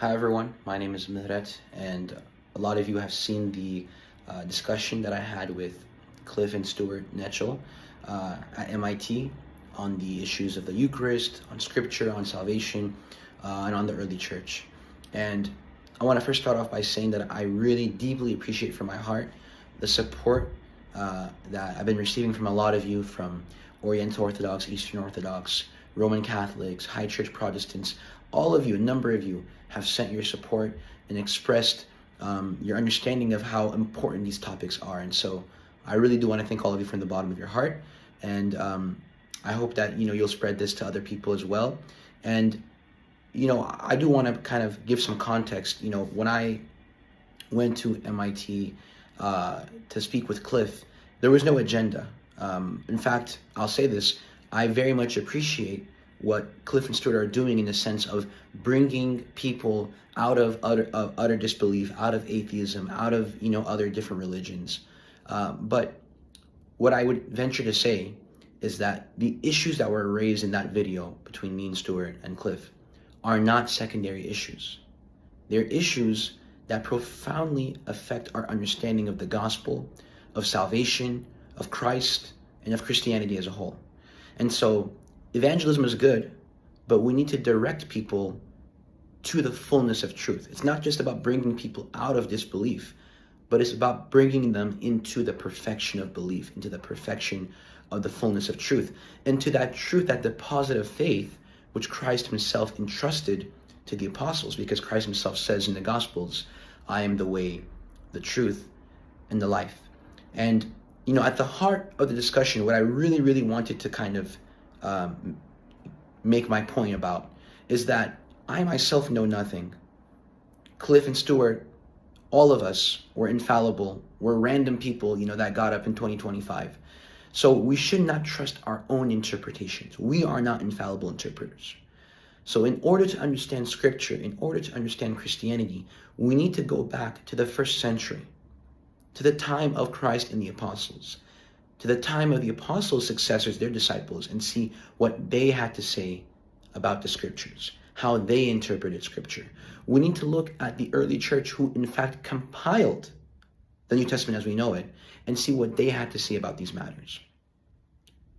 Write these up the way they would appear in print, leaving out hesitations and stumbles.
Hi everyone, my name is Mihret, and a lot of you have seen the discussion that I had with Cliff and Stuart Netchell at MIT on the issues of the Eucharist, on Scripture, on salvation, and on the early church. And I want to first start off by saying that I really deeply appreciate from my heart the support that I've been receiving from a lot of you, from Oriental Orthodox, Eastern Orthodox, Roman Catholics, High Church Protestants. All of you, a number of you, have sent your support and expressed your understanding of how important these topics are. And so I really do want to thank all of you from the bottom of your heart. And I hope that, you'll spread this to other people as well. And, I do want to kind of give some context. When I went to MIT to speak with Cliff, there was no agenda. In fact, I'll say this, I very much appreciate what Cliff and Stuart are doing in the sense of bringing people out of utter disbelief, out of atheism, out of, other different religions. But what I would venture to say is that the issues that were raised in that video between me and Stuart and Cliff are not secondary issues. They're issues that profoundly affect our understanding of the gospel, of salvation, of Christ, and of Christianity as a whole. And so evangelism is good, but we need to direct people to the fullness of truth. It's not just about bringing people out of disbelief, but it's about bringing them into the perfection of belief, into the perfection of the fullness of truth, into that truth, that deposit of faith, which Christ himself entrusted to the apostles, because Christ himself says in the Gospels, I am the way, the truth, and the life. And, at the heart of the discussion, what I really, really wanted to kind of make my point about is that I myself know nothing. Cliff and Stuart, all of us were infallible. We're random people, that got up in 2025. So we should not trust our own interpretations. We are not infallible interpreters. So in order to understand Scripture, in order to understand Christianity, we need to go back to the first century, to the time of Christ and the apostles, to the time of the apostles' successors, their disciples, and see what they had to say about the Scriptures, how they interpreted Scripture. We need to look at the early church who in fact compiled the New Testament as we know it, and see what they had to say about these matters.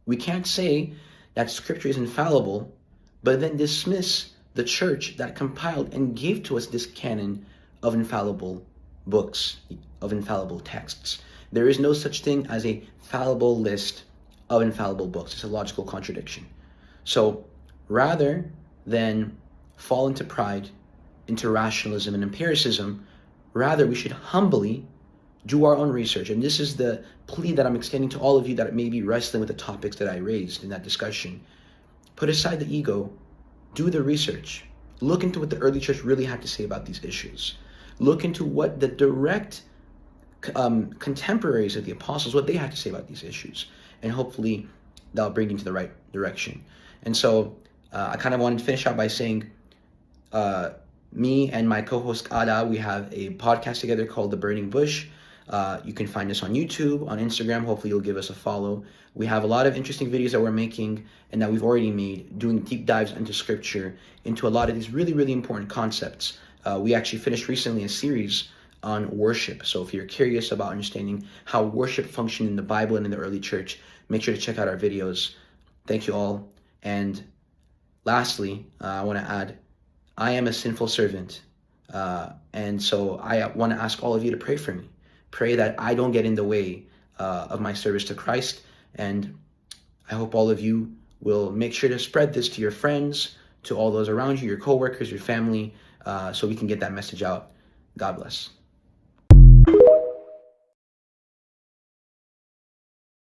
We can't say that Scripture is infallible, but then dismiss the church that compiled and gave to us this canon of infallible books, of infallible texts. There is no such thing as a fallible list of infallible books. It's a logical contradiction. So rather than fall into pride, into rationalism and empiricism, rather we should humbly do our own research. And this is the plea that I'm extending to all of you that may be wrestling with the topics that I raised in that discussion. Put aside the ego, do the research. Look into what the early church really had to say about these issues. Look into what the direct contemporaries of the apostles, what they had to say about these issues. And hopefully that'll bring you to the right direction. And so I kind of wanted to finish out by saying, me and my co-host Ada, we have a podcast together called The Burning Bush. You can find us on YouTube, on Instagram. Hopefully you'll give us a follow. We have a lot of interesting videos that we're making and that we've already made, doing deep dives into Scripture, into a lot of these really, really important concepts. We actually finished recently a series on worship. So if you're curious about understanding how worship functioned in the Bible and in the early church, make sure to check out our videos. Thank you all. And lastly, I want to add, I am a sinful servant. And so I want to ask all of you to pray for me. Pray that I don't get in the way of my service to Christ. And I hope all of you will make sure to spread this to your friends, to all those around you, your coworkers, your family, so we can get that message out. God bless.